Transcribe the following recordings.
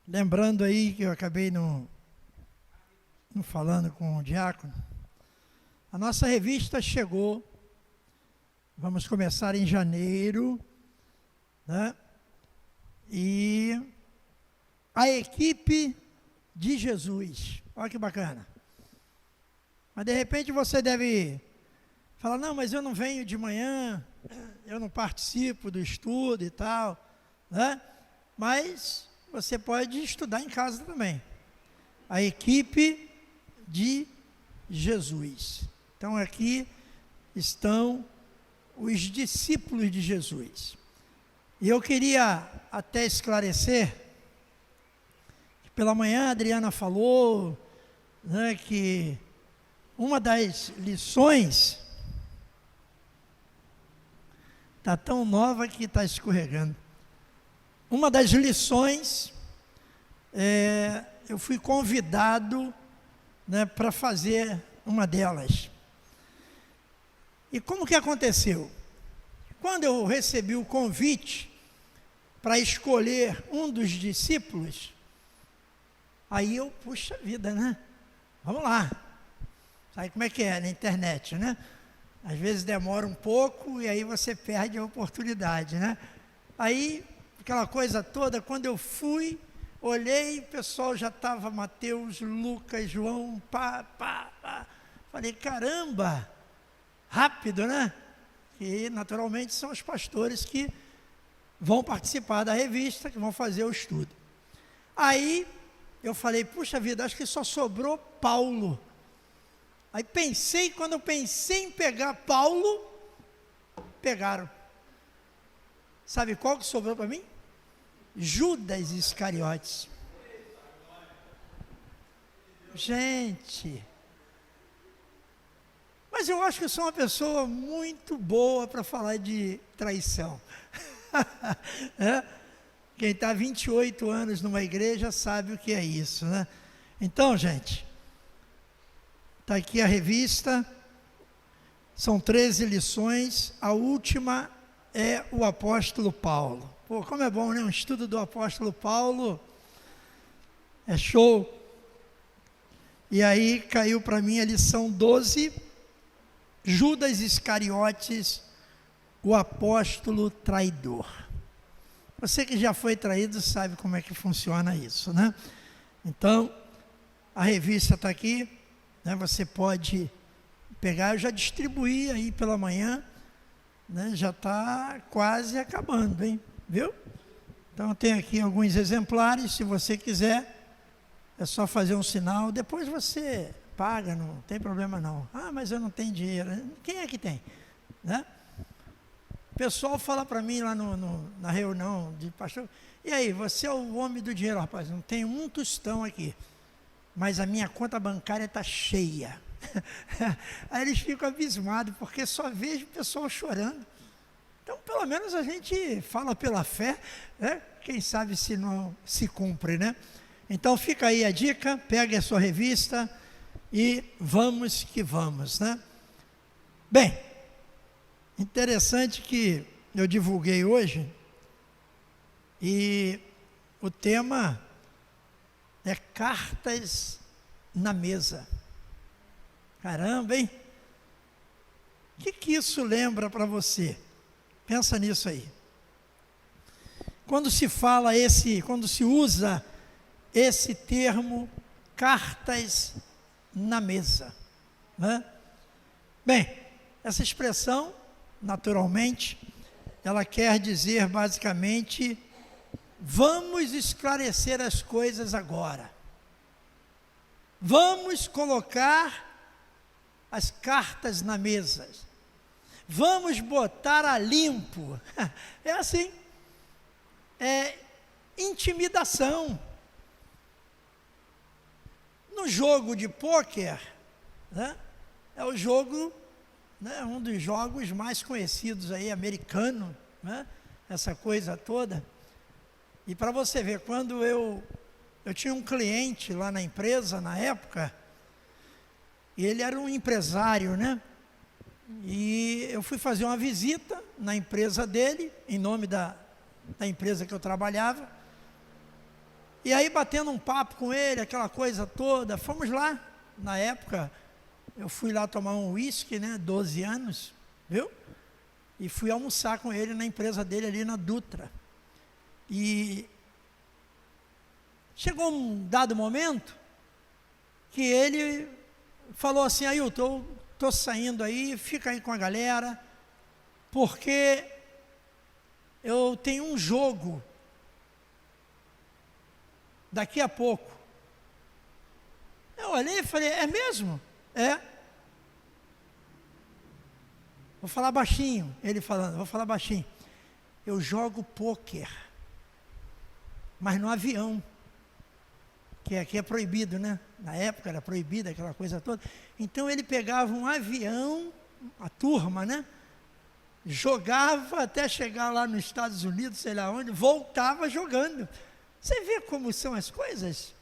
Lembrando aí que eu acabei não falando com o diácono, a nossa revista chegou, vamos começar em janeiro, né? E a equipe de Jesus, olha que bacana. Mas de repente você deve falar, não, mas eu não venho de manhã, eu não participo do estudo e tal, né? Mas você pode estudar em casa também. A equipe de Jesus. Então aqui estão os discípulos de Jesus. E eu queria até esclarecer, que pela manhã a Adriana falou, né, que uma das lições está tão nova que está escorregando. Uma das lições, eu fui convidado, né, para fazer uma delas. E como que aconteceu? Quando eu recebi o convite para escolher um dos discípulos, aí eu, puxa vida, né? Vamos lá. Sabe como é que é na internet, né? Às vezes demora um pouco e aí você perde a oportunidade, né? Aí, aquela coisa toda, quando eu fui, olhei, o pessoal já estava, Mateus, Lucas, João, Falei, caramba, rápido, né? E naturalmente são os pastores que vão participar da revista, que vão fazer o estudo. Aí eu falei, puxa vida, acho que só sobrou Paulo. Aí quando eu pensei em pegar Paulo, pegaram. Sabe qual que sobrou para mim? Judas Iscariotes. Gente, mas eu acho que eu sou uma pessoa muito boa para falar de traição. Quem está 28 anos numa igreja sabe o que é isso, né? Então, gente, está aqui a revista, são 13 lições, a última é o apóstolo Paulo. Pô, como é bom, né? Um estudo do apóstolo Paulo, é show. E aí caiu para mim a lição 12, Judas Iscariotes, o apóstolo traidor. Você que já foi traído sabe como é que funciona isso, né? Então, a revista está aqui, né? Você pode pegar, eu já distribuí aí pela manhã, né? Já está quase acabando, hein? Viu? Então tem aqui alguns exemplares, se você quiser, é só fazer um sinal, depois você paga, não tem problema não. Ah, mas eu não tenho dinheiro. Quem é que tem? Né? O pessoal fala para mim lá na reunião de pastor, e aí, você é o homem do dinheiro, rapaz, não tem um tostão aqui, mas a minha conta bancária está cheia. Aí eles ficam abismados, porque só vejo o pessoal chorando. Então, pelo menos a gente fala pela fé, né? Quem sabe se não se cumpre, né? Então, fica aí a dica, pegue a sua revista e vamos que vamos, né? Bem, interessante que eu divulguei hoje e o tema é cartas na mesa. Caramba, hein? O que isso lembra para você? Pensa nisso aí. Quando se usa esse termo, cartas na mesa, né? Bem, essa expressão, naturalmente, ela quer dizer basicamente, vamos esclarecer as coisas agora. Vamos colocar as cartas na mesa. Vamos botar a limpo. É assim. É intimidação. No jogo de pôquer, né, é o jogo, né, um dos jogos mais conhecidos aí, americano, né, essa coisa toda. E para você ver, quando eu tinha um cliente lá na empresa, na época, e ele era um empresário, né? E eu fui fazer uma visita na empresa dele, em nome da empresa que eu trabalhava, E aí, batendo um papo com ele, aquela coisa toda, fomos lá, na época, eu fui lá tomar um uísque, né, 12 anos, viu? E fui almoçar com ele na empresa dele ali na Dutra. E chegou um dado momento que ele falou assim: Ailton, eu estou saindo aí, fica aí com a galera, porque eu tenho um jogo daqui a pouco. Eu olhei e falei: é mesmo? É. Vou falar baixinho, ele falando, vou falar baixinho. Eu jogo pôquer, mas no avião, que aqui é proibido, né? Na época era proibida aquela coisa toda. Então ele pegava um avião, a turma, né? Jogava até chegar lá nos Estados Unidos, sei lá onde, voltava jogando. Você vê como são as coisas?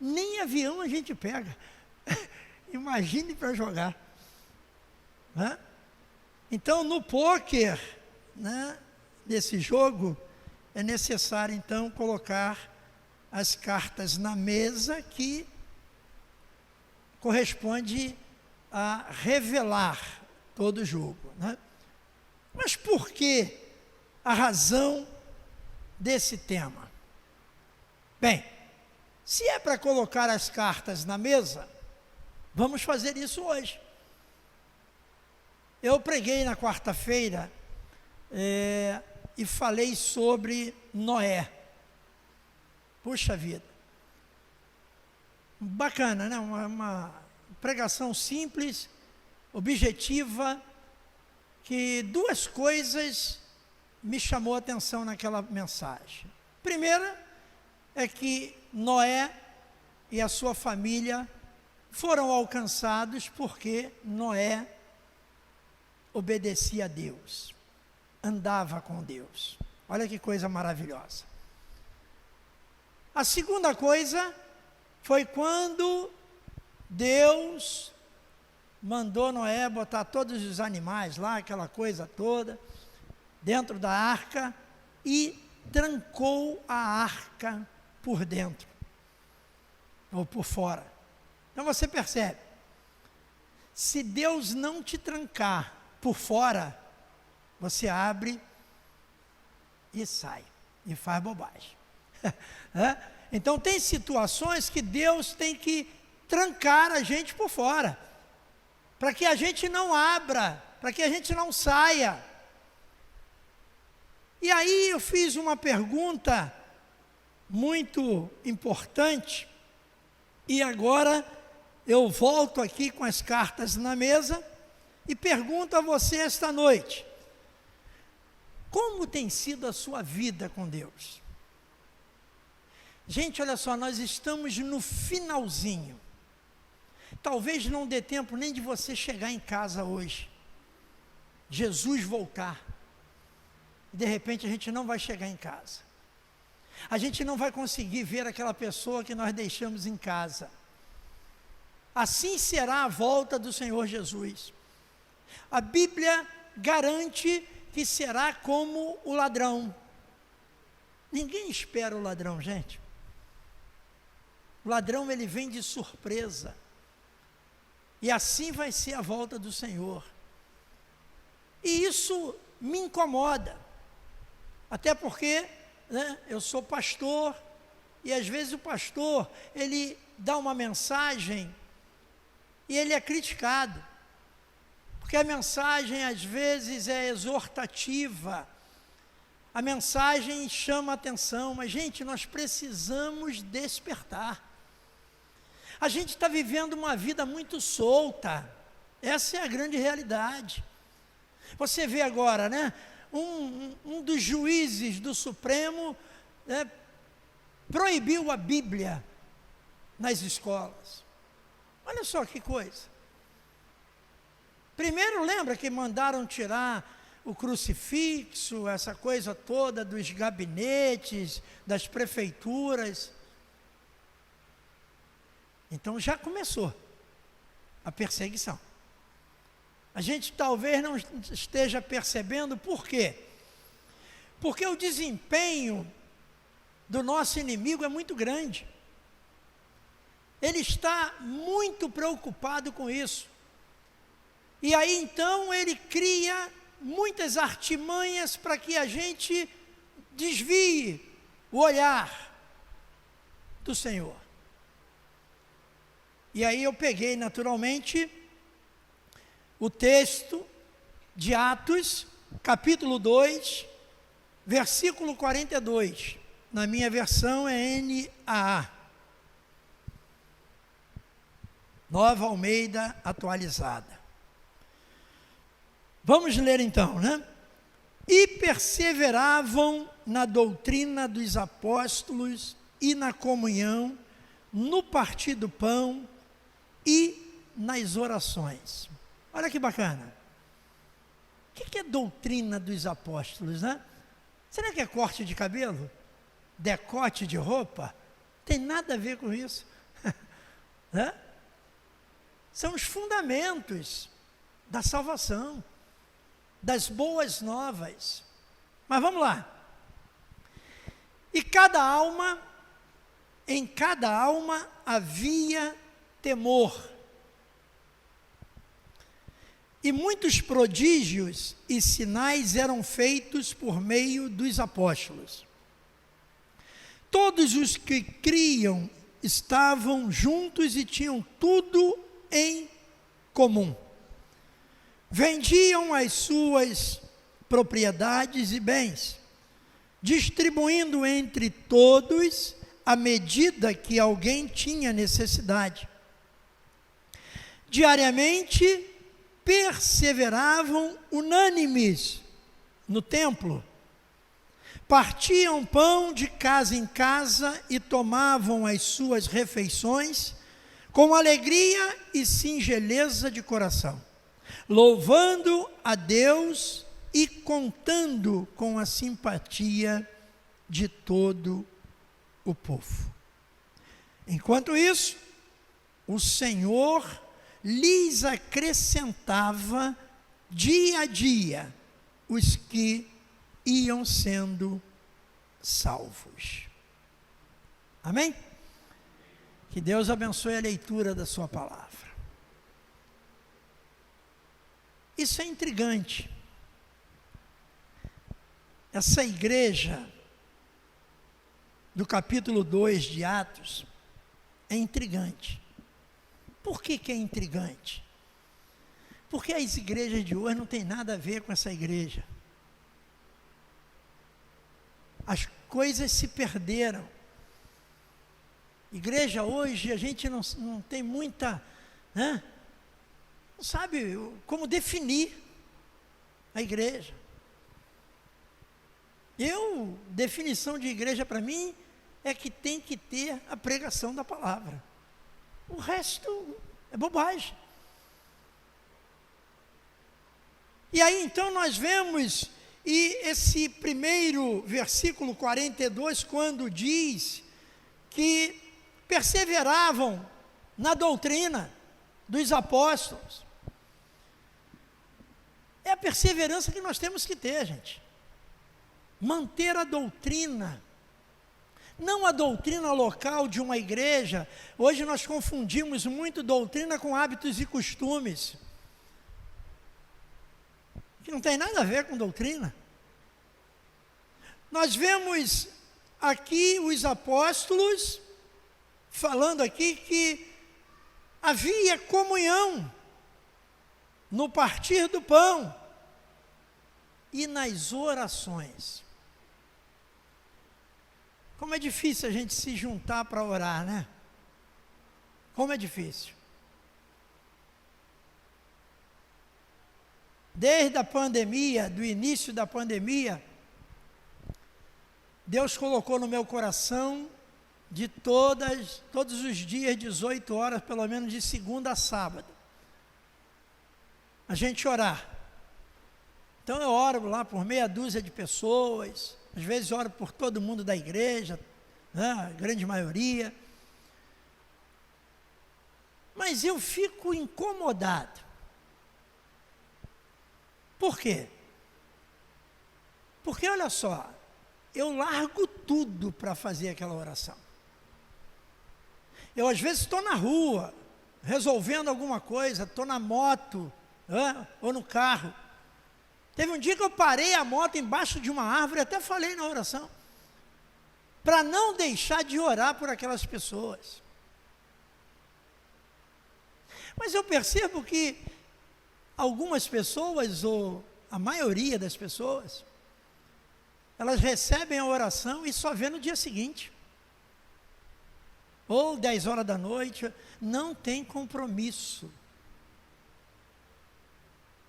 Nem avião a gente pega. Imagine para jogar. Né? Então, no pôquer, né, desse jogo, é necessário, então, colocar as cartas na mesa que corresponde a revelar todo o jogo. Né? Mas por que a razão desse tema? Bem, se é para colocar as cartas na mesa, vamos fazer isso hoje. Eu preguei na quarta-feira e falei sobre Noé. Puxa vida. Bacana, né? Uma pregação simples, objetiva, que duas coisas me chamou a atenção naquela mensagem. Primeira é que Noé e a sua família foram alcançados porque Noé obedecia a Deus, andava com Deus. Olha que coisa maravilhosa. A segunda coisa foi quando Deus mandou Noé botar todos os animais lá, aquela coisa toda, dentro da arca e trancou a arca por dentro, ou por fora. Então você percebe, se Deus não te trancar por fora, você abre e sai, e faz bobagem. Então tem situações que Deus tem que trancar a gente por fora, para que a gente não abra, para que a gente não saia. E aí eu fiz uma pergunta muito importante, e agora eu volto aqui com as cartas na mesa e pergunto a você esta noite: como tem sido a sua vida com Deus? Gente, olha só, nós estamos no finalzinho. Talvez não dê tempo nem de você chegar em casa hoje. Jesus voltar. De repente a gente não vai chegar em casa. A gente não vai conseguir ver aquela pessoa que nós deixamos em casa. Assim será a volta do Senhor Jesus. A Bíblia garante que será como o ladrão. Ninguém espera o ladrão, gente. O ladrão, ele vem de surpresa. E assim vai ser a volta do Senhor. E isso me incomoda. Até porque, né, eu sou pastor, e às vezes o pastor, ele dá uma mensagem e ele é criticado. Porque a mensagem às vezes é exortativa, a mensagem chama a atenção, mas gente, nós precisamos despertar. A gente está vivendo uma vida muito solta, essa é a grande realidade. Você vê agora, né, um dos juízes do Supremo proibiu a Bíblia nas escolas. Olha só que coisa. Primeiro, lembra que mandaram tirar o crucifixo, essa coisa toda dos gabinetes, das prefeituras. Então já começou a perseguição. A gente talvez não esteja percebendo por quê. Porque o desempenho do nosso inimigo é muito grande. Ele está muito preocupado com isso. E aí então ele cria muitas artimanhas para que a gente desvie o olhar do Senhor. E aí eu peguei naturalmente o texto de Atos, capítulo 2, versículo 42. Na minha versão é NAA. Nova Almeida atualizada. Vamos ler então, né? E perseveravam na doutrina dos apóstolos e na comunhão, no partir do pão e nas orações. Olha que bacana. O que é doutrina dos apóstolos, né? Será que é corte de cabelo? Decote de roupa? Tem nada a ver com isso. Né? São os fundamentos da salvação, das boas novas. Mas vamos lá. E em cada alma havia temor. E muitos prodígios e sinais eram feitos por meio dos apóstolos. Todos os que criam estavam juntos e tinham tudo em comum. Vendiam as suas propriedades e bens, distribuindo entre todos à medida que alguém tinha necessidade. Diariamente perseveravam unânimes no templo, partiam pão de casa em casa e tomavam as suas refeições com alegria e singeleza de coração, louvando a Deus e contando com a simpatia de todo o povo. Enquanto isso, o Senhor lhes acrescentava dia a dia os que iam sendo salvos. Amém? Que Deus abençoe a leitura da sua palavra. Isso é intrigante. Essa igreja do capítulo 2 de Atos é intrigante. Por que é intrigante? Porque as igrejas de hoje não tem nada a ver com essa igreja. As coisas se perderam. Igreja hoje, a gente não tem muita, né? Não sabe como definir a igreja. Definição de igreja para mim é que tem que ter a pregação da palavra. O resto é bobagem. E aí então nós vemos, e esse primeiro versículo 42, quando diz que perseveravam na doutrina dos apóstolos. É a perseverança que nós temos que ter, gente. Manter a doutrina. Não a doutrina local de uma igreja. Hoje nós confundimos muito doutrina com hábitos e costumes, que não tem nada a ver com doutrina. Nós vemos aqui os apóstolos falando aqui que havia comunhão no partir do pão e nas orações. Como é difícil a gente se juntar para orar, né? Como é difícil. Desde a pandemia, do início da pandemia, Deus colocou no meu coração de todos os dias, 18 horas, pelo menos de segunda a sábado, a gente orar. Então eu oro lá por meia dúzia de pessoas, às vezes oro por todo mundo da igreja, né, a grande maioria. Mas eu fico incomodado. Por quê? Porque olha só, eu largo tudo para fazer aquela oração. Eu às vezes estou na rua, resolvendo alguma coisa, estou na moto, ou no carro. Teve um dia que eu parei a moto embaixo de uma árvore, até falei na oração, para não deixar de orar por aquelas pessoas. Mas eu percebo que algumas pessoas, ou a maioria das pessoas, elas recebem a oração e só vê no dia seguinte. Ou 10 horas da noite, não tem compromisso.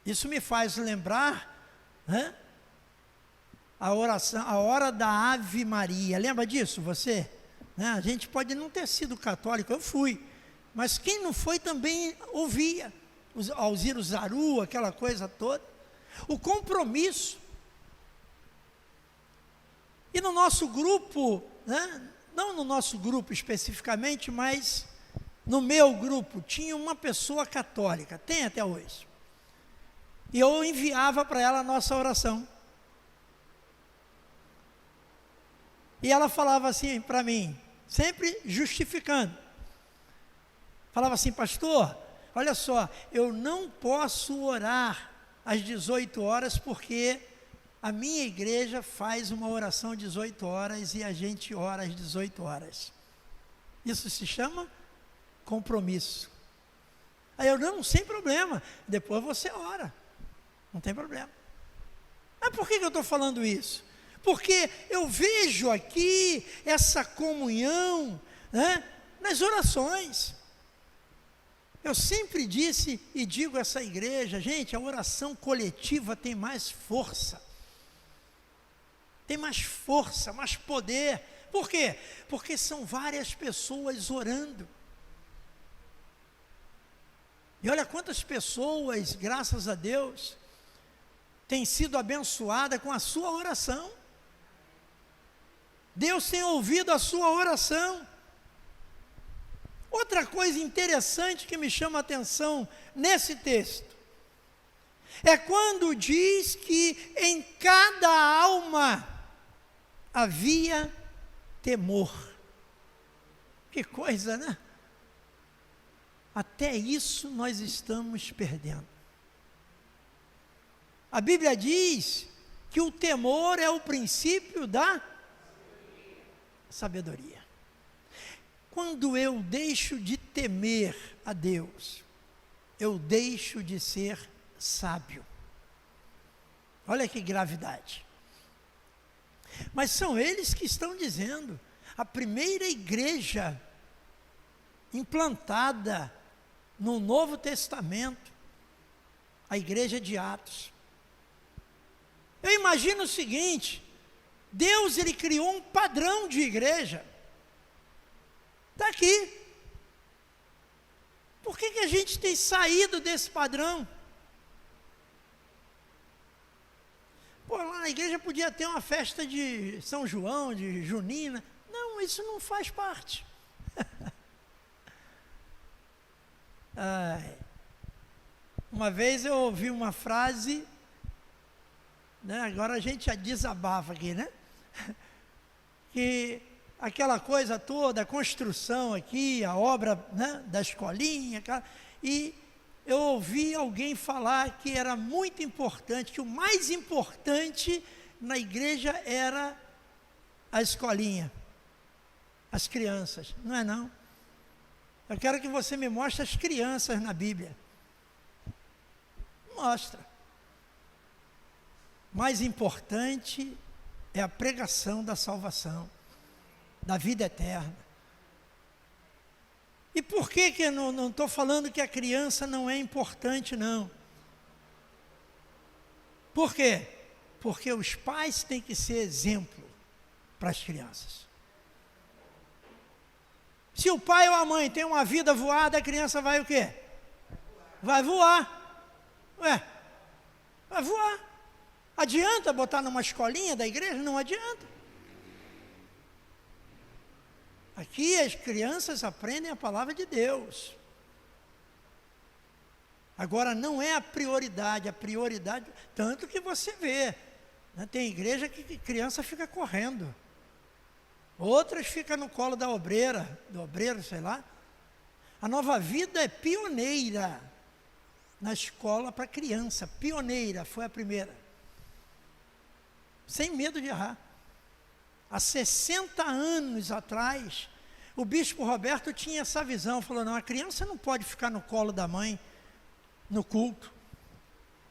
Isso me faz lembrar, a oração, a hora da Ave Maria. Lembra disso, você? A gente pode não ter sido católico, eu fui. Mas quem não foi também ouvia. Alziro Zaru, aquela coisa toda. O compromisso. E no nosso grupo, não no nosso grupo especificamente, mas no meu grupo, tinha uma pessoa católica, tem até hoje. E eu enviava para ela a nossa oração. E ela falava assim para mim, sempre justificando. Falava assim, pastor, olha só, eu não posso orar às 18 horas porque a minha igreja faz uma oração às 18 horas e a gente ora às 18 horas. Isso se chama compromisso. Aí eu, não, sem problema, depois você ora, não tem problema. Mas por que eu estou falando isso? Porque eu vejo aqui essa comunhão, nas orações. Eu sempre disse e digo a essa igreja, gente, a oração coletiva tem mais força. Tem mais força, mais poder. Por quê? Porque são várias pessoas orando. E olha quantas pessoas, graças a Deus, têm sido abençoadas com a sua oração. Deus tem ouvido a sua oração. Outra coisa interessante que me chama a atenção nesse texto, é quando diz que em cada alma havia temor. Que coisa, né? Até isso nós estamos perdendo. A Bíblia diz que o temor é o princípio da sabedoria. Quando eu deixo de temer a Deus, eu deixo de ser sábio. Olha que gravidade. Mas são eles que estão dizendo, a primeira igreja implantada no Novo Testamento, a igreja de Atos. Eu imagino o seguinte, Deus ele criou um padrão de igreja. Está aqui. Por que a gente tem saído desse padrão? Pô, lá na igreja podia ter uma festa de São João, de Junina. Não, isso não faz parte. Uma vez eu ouvi uma frase, agora a gente já desabafa aqui, que aquela coisa toda, a construção aqui, a obra da escolinha, e eu ouvi alguém falar que era muito importante, que o mais importante na igreja era a escolinha, as crianças. Não é não? Eu quero que você me mostre as crianças na Bíblia. Mostra. Mais importante é a pregação da salvação, da vida eterna. E por que eu não estou falando que a criança não é importante, não? Por quê? Porque os pais têm que ser exemplo para as crianças. Se o pai ou a mãe tem uma vida voada, a criança vai o quê? Vai voar. Vai voar. Adianta botar numa escolinha da igreja? Não adianta. Aqui as crianças aprendem a palavra de Deus. Agora não é a prioridade, tanto que você vê, Tem igreja que criança fica correndo. Outras ficam no colo da obreira, do obreiro, sei lá. A Nova Vida é pioneira na escola para criança. Pioneira, foi a primeira. Sem medo de errar. Há 60 anos atrás, o bispo Roberto tinha essa visão. Falou, não, a criança não pode ficar no colo da mãe no culto.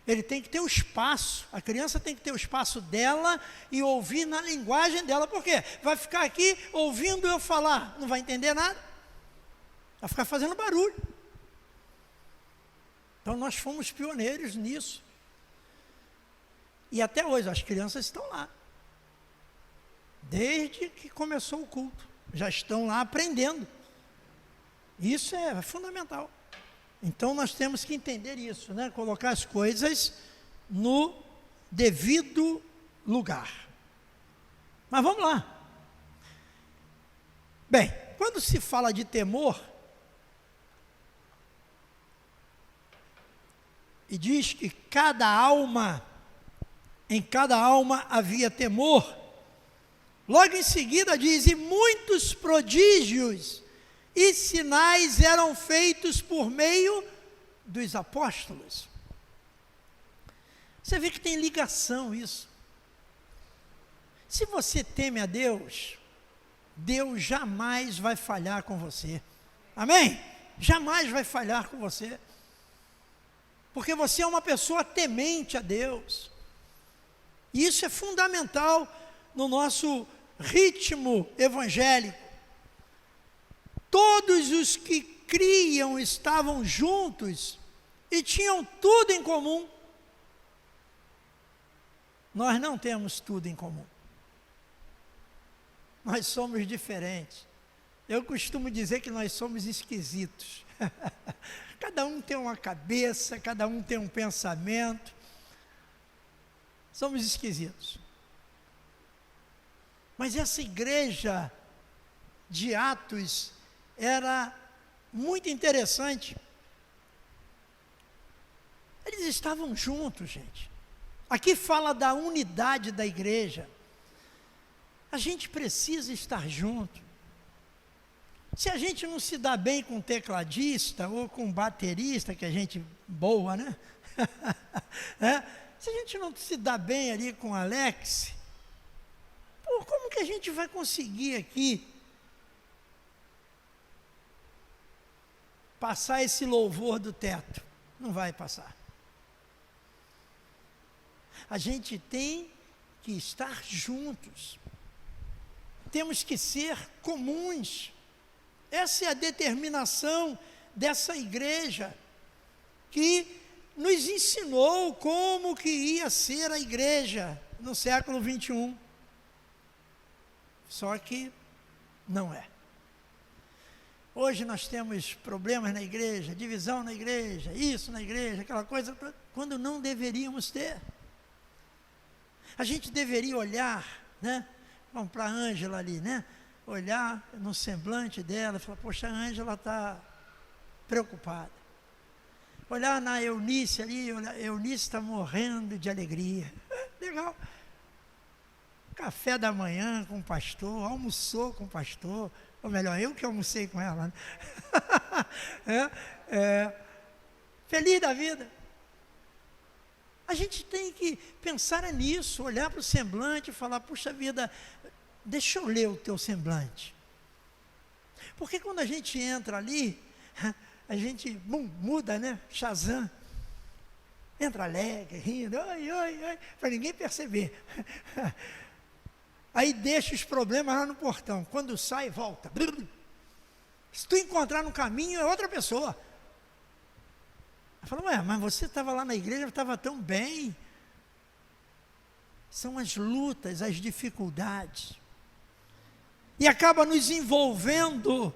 Ele tem que ter o espaço, a criança tem que ter o espaço dela e ouvir na linguagem dela. Por quê? Vai ficar aqui ouvindo eu falar, não vai entender nada. Vai ficar fazendo barulho. Então nós fomos pioneiros nisso. E até hoje as crianças estão lá. Desde que começou o culto. Já estão lá aprendendo. Isso é fundamental. Então nós temos que entender isso, né? Colocar as coisas no devido lugar. Mas vamos lá. Bem, quando se fala de temor, e diz que em cada alma havia temor, logo em seguida diz, e muitos prodígios e sinais eram feitos por meio dos apóstolos. Você vê que tem ligação isso. Se você teme a Deus, Deus jamais vai falhar com você. Amém? Jamais vai falhar com você. Porque você é uma pessoa temente a Deus. E isso é fundamental no nosso ritmo evangélico. Todos os que criam estavam juntos e tinham tudo em comum. Nós não temos tudo em comum. Nós somos diferentes. Eu costumo dizer que nós somos esquisitos. Cada um tem uma cabeça, cada um tem um pensamento. Somos esquisitos. Mas essa igreja de Atos era muito interessante. Eles estavam juntos, gente. Aqui fala da unidade da igreja. A gente precisa estar junto. Se a gente não se dá bem com tecladista ou com baterista, que a gente boa, né? Se a gente não se dá bem ali com Alex, como que a gente vai conseguir aqui passar esse louvor do teto? Não vai passar. A gente tem que estar juntos. Temos que ser comuns. Essa é a determinação dessa igreja, que nos ensinou como que ia ser a igreja no século 21. Só que não é. Hoje nós temos problemas na igreja, divisão na igreja, isso na igreja, aquela coisa, quando não deveríamos ter. A gente deveria olhar, né? Vamos para a Ângela ali, né? Olhar no semblante dela e falar, poxa, a Ângela está preocupada. Olhar na Eunice ali, a Eunice está morrendo de alegria. Legal. Café da manhã com o pastor, almoçou com o pastor, ou melhor, eu que almocei com ela, né? Feliz da vida. A gente tem que pensar nisso, olhar para o semblante e falar, puxa vida, deixa eu ler o teu semblante. Porque quando a gente entra ali, a gente muda, né? Shazam. Entra alegre, rindo, oi, oi, oi, para ninguém perceber. Aí deixa os problemas lá no portão. Quando sai, volta. Se tu encontrar no caminho, é outra pessoa. Ela fala, ué, mas você estava lá na igreja, estava tão bem. São as lutas, as dificuldades. E acaba nos envolvendo.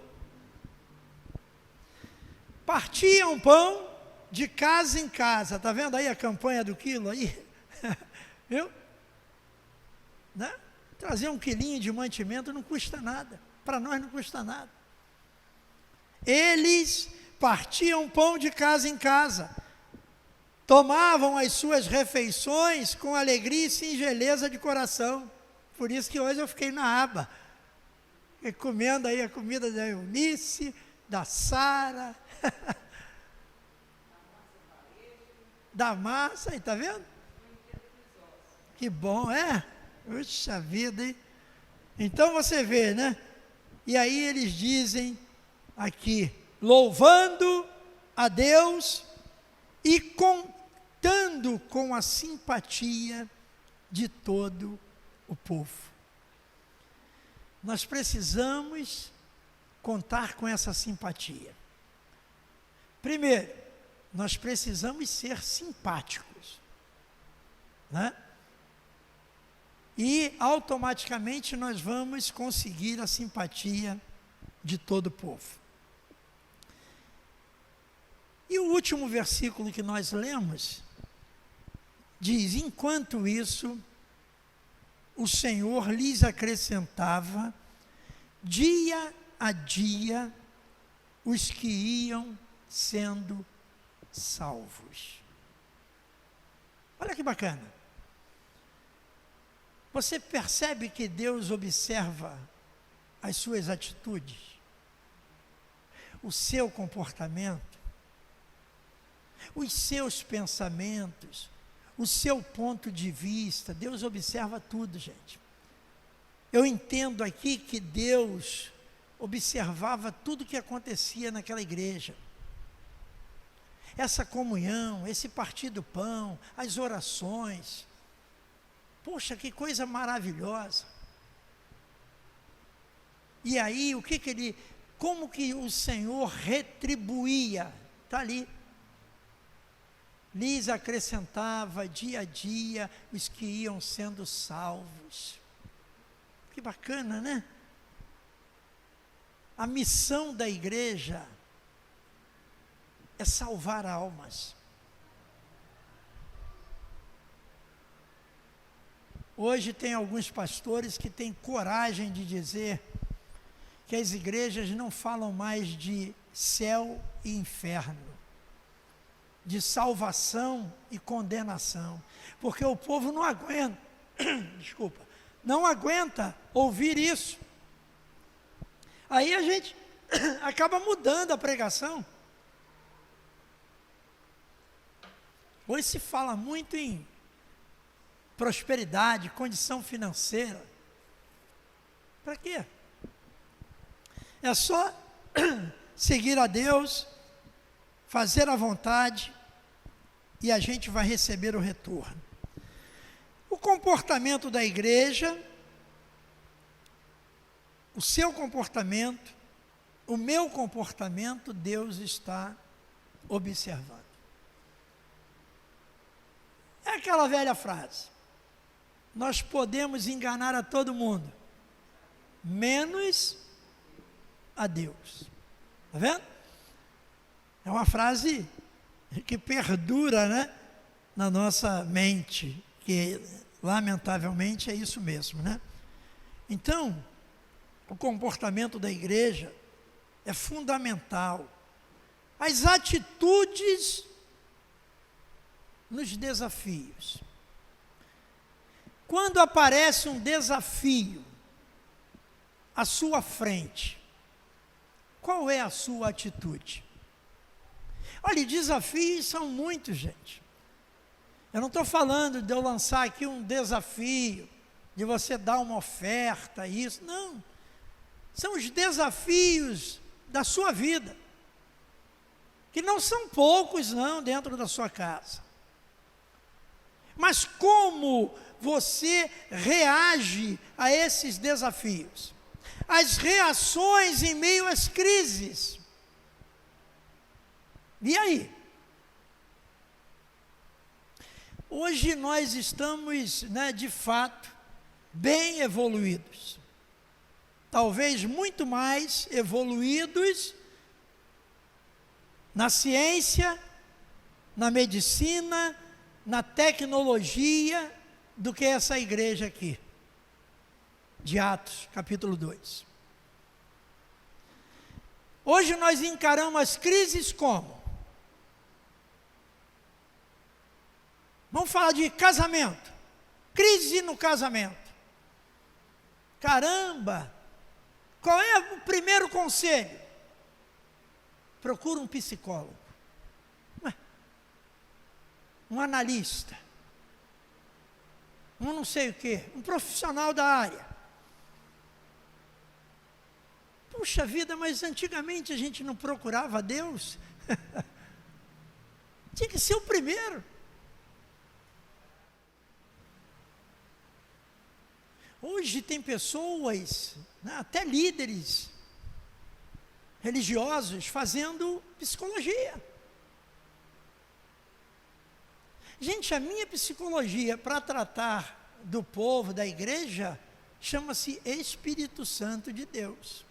Partiam pão de casa em casa. Está vendo aí a campanha do quilo aí? Viu? Né? Trazer 1 quilinho de mantimento não custa nada. Para nós não custa nada. Eles partiam pão de casa em casa. tomavam as suas refeições com alegria e singeleza de coração. Por isso que hoje eu fiquei na aba, comendo aí a comida da Eunice, da Sara, da Massa, aí, tá vendo? Que bom, é? Puxa vida, hein? Então você vê, né? E aí eles dizem aqui, louvando a Deus e contando com a simpatia de todo o povo. Nós precisamos contar com essa simpatia. Primeiro, nós precisamos ser simpáticos, né? E automaticamente nós vamos conseguir a simpatia de todo o povo. E o último versículo que nós lemos diz: enquanto isso, o Senhor lhes acrescentava dia a dia os que iam sendo salvos. Olha que bacana. Você percebe que Deus observa as suas atitudes, o seu comportamento, os seus pensamentos, o seu ponto de vista. Deus observa tudo, gente. Eu entendo aqui que Deus observava tudo o que acontecia naquela igreja. Essa comunhão, esse partir do pão, as orações. Poxa, que coisa maravilhosa. E aí, como que o Senhor retribuía? Está ali. Lhes acrescentava dia a dia os que iam sendo salvos. Que bacana, né? A missão da igreja é salvar almas. Hoje tem alguns pastores que têm coragem de dizer que as igrejas não falam mais de céu e inferno, de salvação e condenação, porque o povo não aguenta, não aguenta ouvir isso. Aí a gente acaba mudando a pregação. Hoje se fala muito em prosperidade, condição financeira. Para quê? É só seguir a Deus, fazer a vontade, e a gente vai receber o retorno. O comportamento da igreja, o seu comportamento, o meu comportamento, Deus está observando. É aquela velha frase: nós podemos enganar a todo mundo, menos a Deus. Está vendo? É uma frase que perdura, né, na nossa mente, que lamentavelmente é isso mesmo, né? Então, o comportamento da igreja é fundamental. As atitudes nos desafios. Quando aparece um desafio à sua frente, qual é a sua atitude? Olha, desafios são muitos, gente. Eu não estou falando de eu lançar aqui um desafio, de você dar uma oferta, isso. Não. São os desafios da sua vida, que não são poucos, não, dentro da sua casa. Mas como você reage a esses desafios? As reações em meio às crises. E aí? Hoje nós estamos, né, de fato, bem evoluídos. Talvez muito mais evoluídos na ciência, na medicina, na tecnologia, do que essa igreja aqui, de Atos, capítulo 2. Hoje nós encaramos as crises como? Vamos falar de casamento. Crise no casamento. Caramba! Qual é o primeiro conselho? Procura um psicólogo. Um analista. Um não sei o quê. Um profissional da área. Puxa vida, mas antigamente a gente não procurava Deus. Tinha que ser o primeiro. Hoje tem pessoas, né, até líderes religiosos, fazendo psicologia. Gente, a minha psicologia para tratar do povo, da igreja, chama-se Espírito Santo de Deus.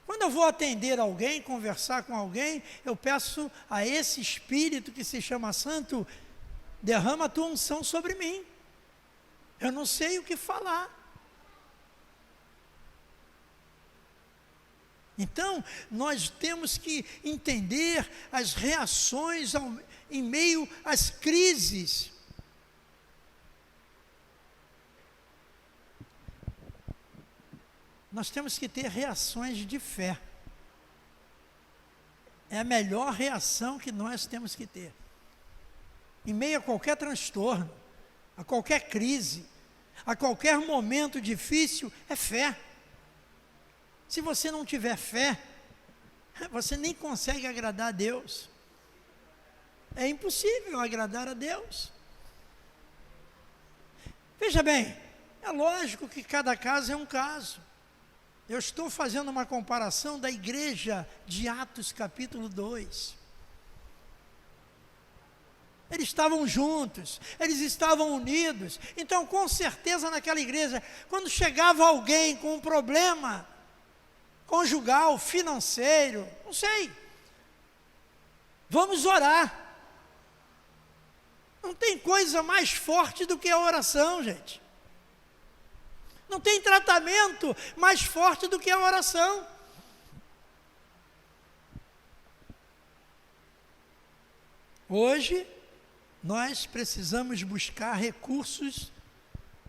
Quando eu vou atender alguém, conversar com alguém, eu peço a esse Espírito que se chama Santo, derrama a tua unção sobre mim. Eu não sei o que falar. Então, nós temos que entender as reações em meio às crises. Nós temos que ter reações de fé. É a melhor reação que nós temos que ter. Em meio a qualquer transtorno, a qualquer crise, a qualquer momento difícil, é fé. Se você não tiver fé, você nem consegue agradar a Deus. É impossível agradar a Deus. Veja bem, é lógico que cada caso é um caso. Eu estou fazendo uma comparação da igreja de Atos capítulo 2. Eles estavam juntos, eles estavam unidos. Então, com certeza, naquela igreja, quando chegava alguém com um problema conjugal, financeiro, não sei, vamos orar. Não tem coisa mais forte do que a oração, gente. Não tem tratamento mais forte do que a oração. Hoje, nós precisamos buscar recursos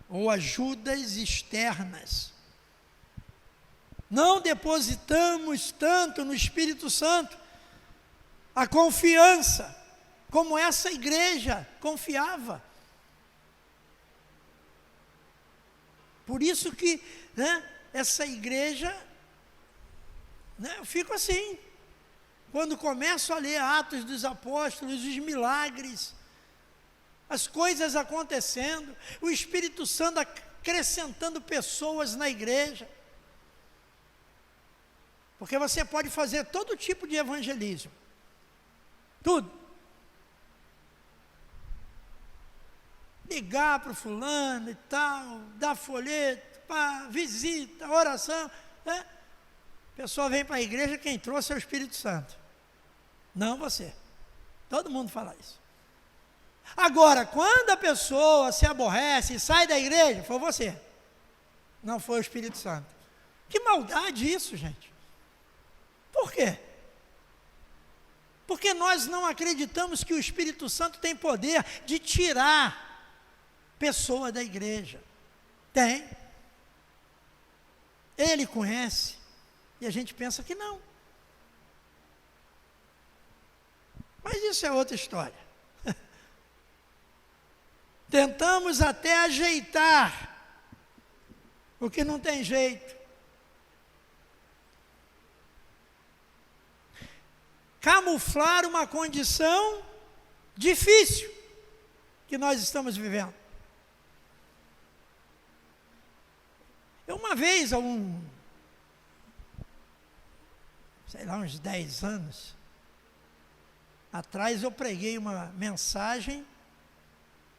ou ajudas externas. Não depositamos tanto no Espírito Santo a confiança como essa igreja confiava. Por isso que, essa igreja, eu fico assim, quando começo a ler Atos dos Apóstolos, os milagres, as coisas acontecendo, o Espírito Santo acrescentando pessoas na igreja. Porque você pode fazer todo tipo de evangelismo. Tudo. Ligar para o fulano e tal, dar folheto, visita, oração. A pessoa vem para a igreja, quem trouxe é o Espírito Santo. Não você. Todo mundo fala isso. Agora, quando a pessoa se aborrece e sai da igreja, foi você. Não foi o Espírito Santo. Que maldade isso, gente. Por quê? Porque nós não acreditamos que o Espírito Santo tem poder de tirar pessoa da igreja. Tem. Ele conhece. E a gente pensa que não. Mas isso é outra história. Tentamos até ajeitar o que não tem jeito. Camuflar uma condição difícil que nós estamos vivendo. Eu uma vez, uns 10 anos atrás, eu preguei uma mensagem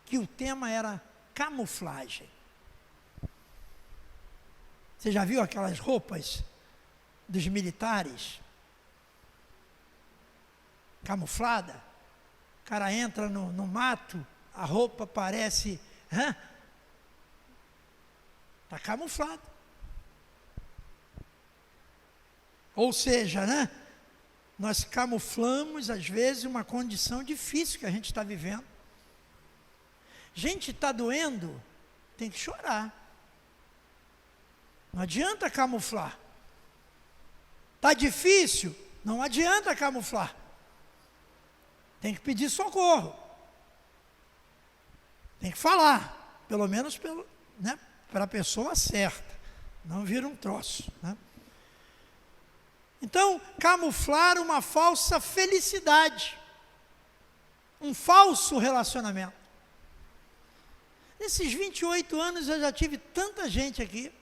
que o tema era camuflagem. Você já viu aquelas roupas dos militares? Camuflada? O cara entra no mato, a roupa parece... Está camuflado. Ou seja, nós camuflamos, às vezes, uma condição difícil que a gente está vivendo. Gente, está doendo, tem que chorar. Não adianta camuflar. Está difícil, não adianta camuflar. Tem que pedir socorro. Tem que falar, pelo menos para a pessoa certa. Não vira um troço, né? Então, camuflar uma falsa felicidade, um falso relacionamento. Nesses 28 anos eu já tive tanta gente aqui,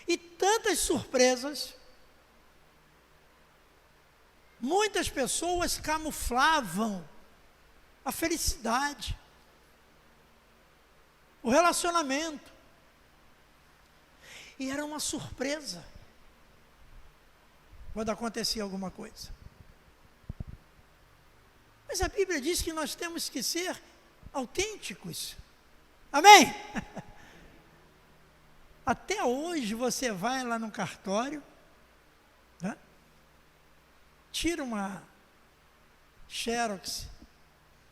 e tantas surpresas. Muitas pessoas camuflavam a felicidade, o relacionamento, e era uma surpresa quando acontecia alguma coisa. Mas a Bíblia diz que nós temos que ser autênticos. Amém? Até hoje você vai lá no cartório, né? Tira uma xerox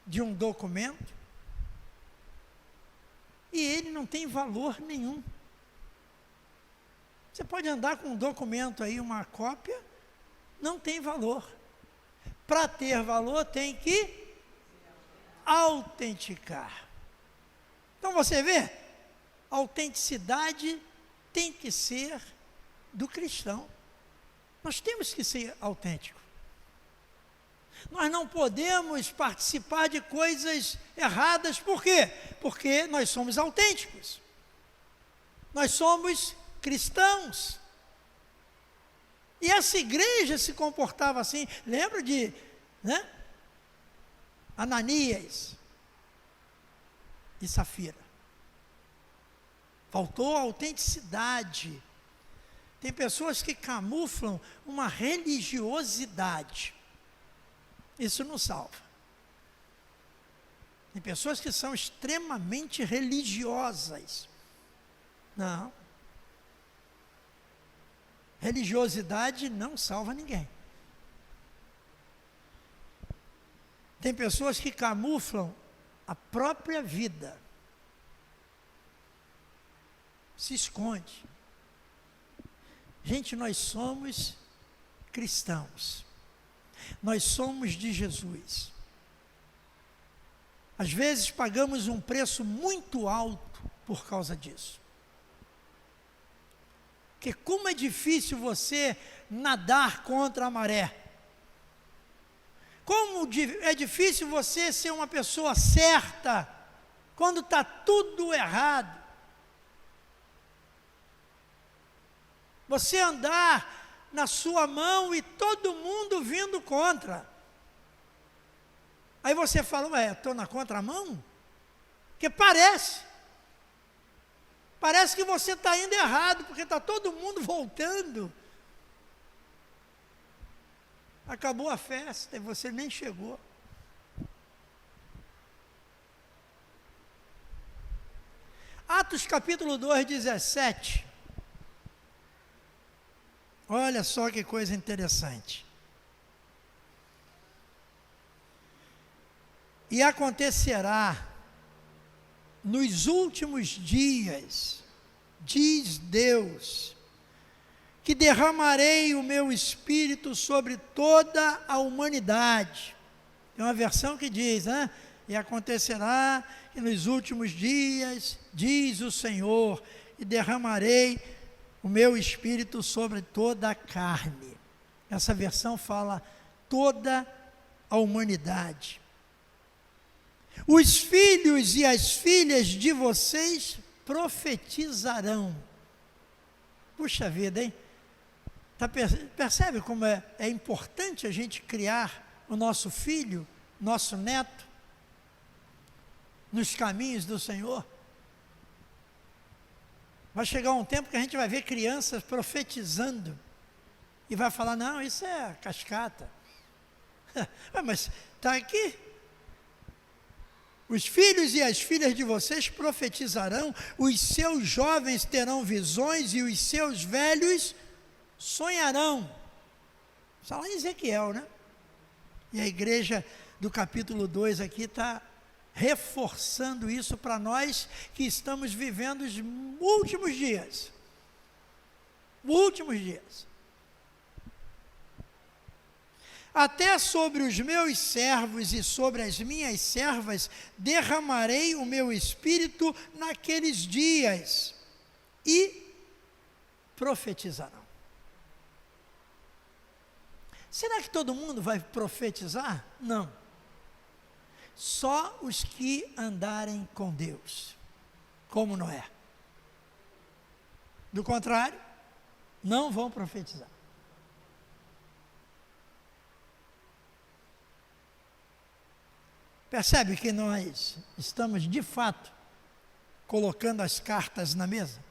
de um documento e ele não tem valor nenhum. Você pode andar com um documento aí, uma cópia, não tem valor. Para ter valor tem que autenticar. Então você vê, a autenticidade tem que ser do cristão. Nós temos que ser autênticos. Nós não podemos participar de coisas erradas, por quê? Porque nós somos autênticos. Nós somos cristãos. E essa igreja se comportava assim. Lembra de, né? Ananias e Safira. Faltou autenticidade. Tem pessoas que camuflam uma religiosidade. Isso não salva. Tem pessoas que são extremamente religiosas. Não. Religiosidade não salva ninguém. Tem pessoas que camuflam a própria vida. Se esconde. Gente, nós somos cristãos. Nós somos de Jesus. Às vezes pagamos um preço muito alto por causa disso. Porque como é difícil você nadar contra a maré. Como é difícil você ser uma pessoa certa quando está tudo errado. Você andar na sua mão e todo mundo vindo contra. Aí você fala, estou na contramão? Porque parece que você está indo errado, porque está todo mundo voltando. Acabou a festa e você nem chegou. Atos capítulo 2, 17. Olha só que coisa interessante. E acontecerá nos últimos dias, diz Deus, que derramarei o meu espírito sobre toda a humanidade. Tem uma versão que diz, né? E acontecerá que nos últimos dias, diz o Senhor, e derramarei o meu espírito sobre toda a carne. Essa versão fala toda a humanidade. Os filhos e as filhas de vocês profetizarão. Puxa vida, hein? Percebe como é importante a gente criar o nosso filho, nosso neto, nos caminhos do Senhor? Vai chegar um tempo que a gente vai ver crianças profetizando e vai falar, não, isso é cascata. Mas está aqui. Os filhos e as filhas de vocês profetizarão, os seus jovens terão visões e os seus velhos sonharão. Está lá em Ezequiel, né? E a igreja do capítulo 2 aqui está reforçando isso para nós que estamos vivendo os últimos dias. Últimos dias. Até sobre os meus servos e sobre as minhas servas derramarei o meu espírito naqueles dias e profetizarão. Será que todo mundo vai profetizar? Não. Só os que andarem com Deus, como Noé. Do contrário, não vão profetizar. Percebe que nós estamos, de fato, colocando as cartas na mesa?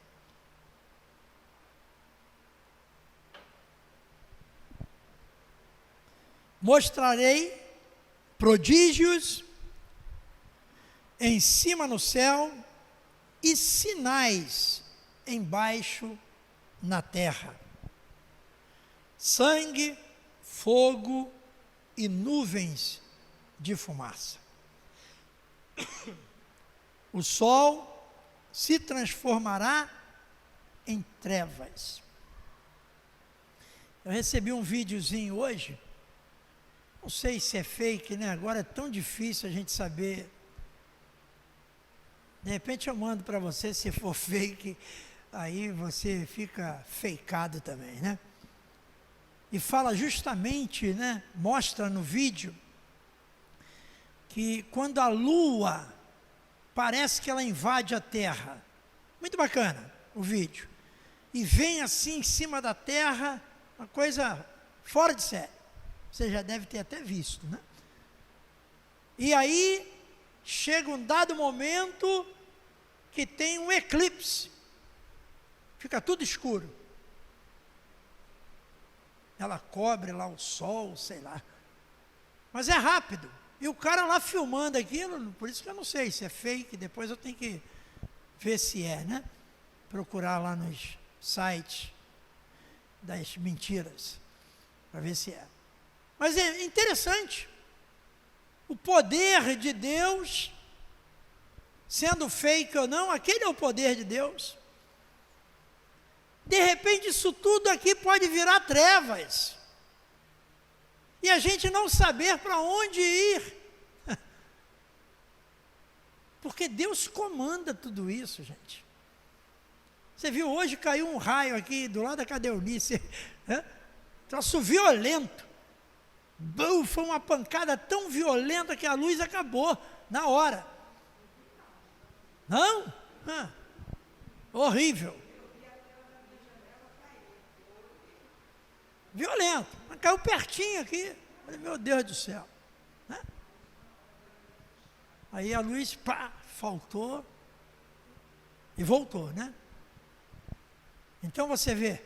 Mostrarei prodígios em cima no céu e sinais embaixo na terra: sangue, fogo e nuvens de fumaça. O sol se transformará em trevas. Eu recebi um videozinho hoje, não sei se é fake, né? Agora é tão difícil a gente saber. De repente eu mando para você, se for fake, aí você fica fakeado também, né? E fala justamente, né? Mostra no vídeo que quando a lua parece que ela invade a terra. Muito bacana o vídeo. E vem assim em cima da terra, uma coisa fora de série. Você já deve ter até visto, né? E aí chega um dado momento que tem um eclipse. Fica tudo escuro. Ela cobre lá o sol, sei lá. Mas é rápido. E o cara lá filmando aquilo, por isso que eu não sei se é fake, depois eu tenho que ver se é, né? Procurar lá nos sites das mentiras, para ver se é. Mas é interessante. O poder de Deus, sendo fake ou não, aquele é o poder de Deus. De repente isso tudo aqui pode virar trevas. E a gente não saber para onde ir. Porque Deus comanda tudo isso, gente. Você viu, hoje caiu um raio aqui do lado da Cadeunice. Troço violento. Foi uma pancada tão violenta que a luz acabou na hora. Não? Horrível. Violento. Mas caiu pertinho aqui. Falei, meu Deus do céu. Aí a luz, pá, faltou e voltou, né? Então você vê,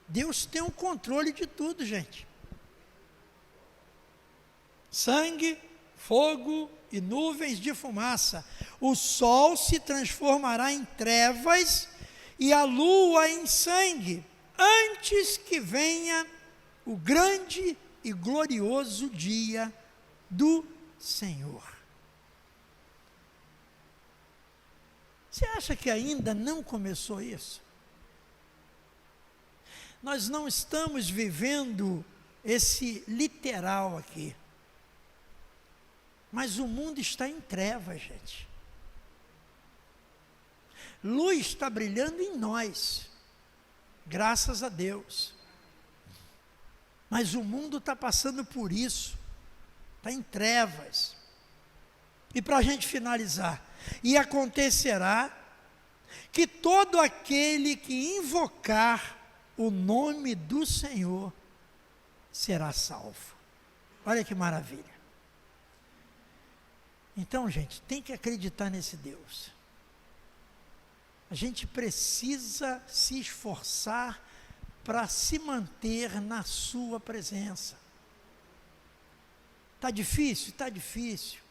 Deus tem o controle de tudo, gente. Sangue, fogo e nuvens de fumaça. O sol se transformará em trevas e a lua em sangue, antes que venha o grande e glorioso dia do Senhor. Você acha que ainda não começou isso? Nós não estamos vivendo esse literal aqui. Mas o mundo está em trevas, gente. Luz está brilhando em nós, graças a Deus. Mas o mundo está passando por isso, está em trevas. E para a gente finalizar, e acontecerá que todo aquele que invocar o nome do Senhor será salvo. Olha que maravilha. Então, gente, tem que acreditar nesse Deus. A gente precisa se esforçar para se manter na sua presença. Está difícil? Está difícil.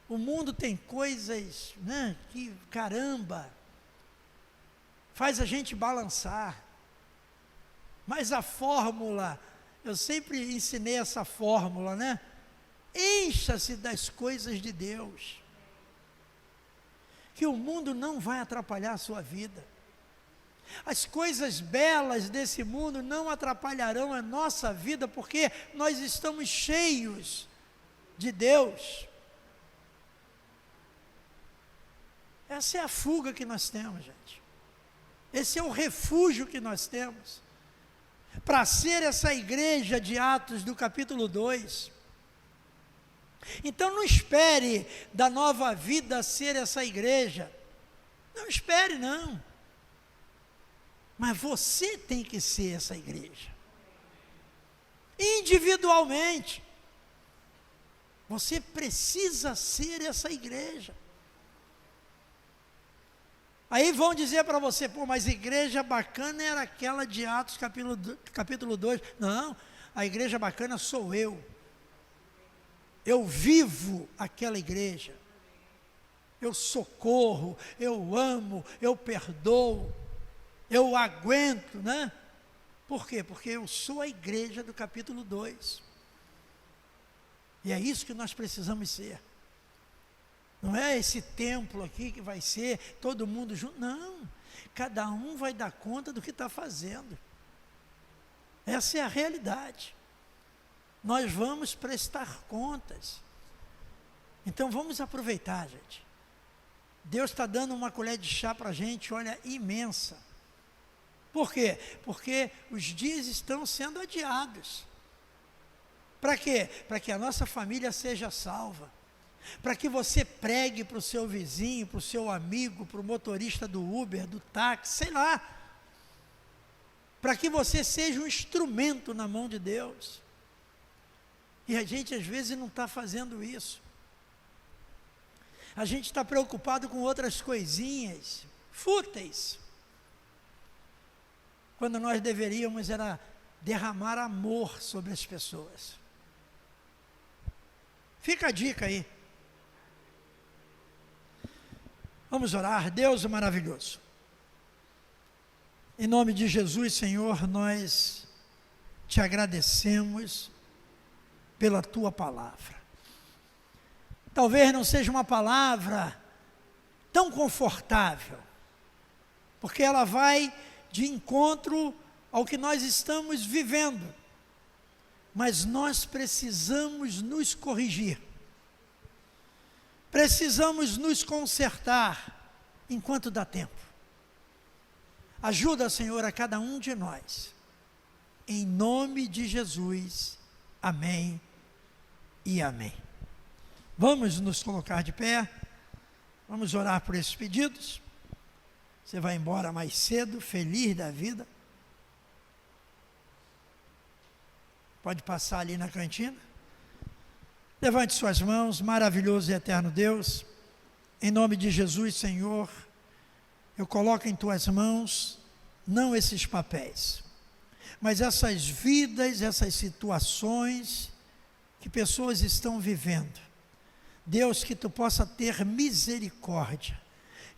O mundo tem coisas, né, que, caramba, faz a gente balançar. Mas a fórmula Eu sempre ensinei essa fórmula, né? Encha-se das coisas de Deus, que o mundo não vai atrapalhar a sua vida. As coisas belas desse mundo não atrapalharão a nossa vida, porque nós estamos cheios de Deus. Essa é a fuga que nós temos, gente. Esse é o refúgio que nós temos. Para ser essa igreja de Atos do capítulo 2. Então não espere da Nova Vida ser essa igreja. Não espere, não. Mas você tem que ser essa igreja. Individualmente. Você precisa ser essa igreja. Aí vão dizer para você, pô, mas igreja bacana era aquela de Atos capítulo 2. Não, a igreja bacana sou eu. Eu vivo aquela igreja. Eu socorro, eu amo, eu perdoo, eu aguento, né? Por quê? Porque eu sou a igreja do capítulo 2. E é isso que nós precisamos ser. Não é esse templo aqui que vai ser todo mundo junto. Não, cada um vai dar conta do que está fazendo. Essa é a realidade. Nós vamos prestar contas. Então vamos aproveitar, gente. Deus está dando uma colher de chá para a gente, olha, imensa. Por quê? Porque os dias estão sendo adiados. Para quê? Para que a nossa família seja salva. Para que você pregue para o seu vizinho, para o seu amigo, para o motorista do Uber, do táxi, sei lá. Para que você seja um instrumento na mão de Deus. E a gente às vezes não está fazendo isso. A gente está preocupado com outras coisinhas, fúteis. Quando nós deveríamos era derramar amor sobre as pessoas. Fica a dica aí. Vamos orar. Deus é maravilhoso. Em nome de Jesus, Senhor, nós te agradecemos pela tua palavra. Talvez não seja uma palavra tão confortável, porque ela vai de encontro ao que nós estamos vivendo, mas nós precisamos nos corrigir. Precisamos nos consertar enquanto dá tempo. Ajuda, Senhor, a cada um de nós. Em nome de Jesus. Amém e amém. Vamos nos colocar de pé. Vamos orar por esses pedidos. Você vai embora mais cedo, feliz da vida. Pode passar ali na cantina. Levante suas mãos, maravilhoso e eterno Deus, em nome de Jesus, Senhor, eu coloco em tuas mãos, não esses papéis, mas essas vidas, essas situações que pessoas estão vivendo. Deus, que tu possa ter misericórdia,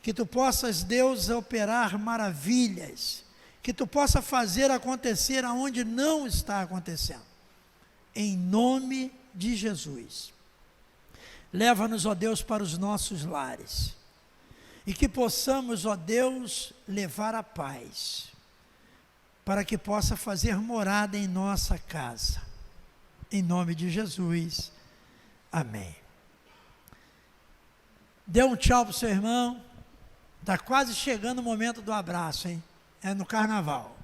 que tu possas, Deus, operar maravilhas, que tu possa fazer acontecer aonde não está acontecendo, em nome de Jesus. Leva-nos, ó Deus, para os nossos lares, e que possamos, ó Deus, levar a paz, para que possa fazer morada em nossa casa, em nome de Jesus, amém. Dê um tchau para o seu irmão, está quase chegando o momento do abraço, hein? É no carnaval.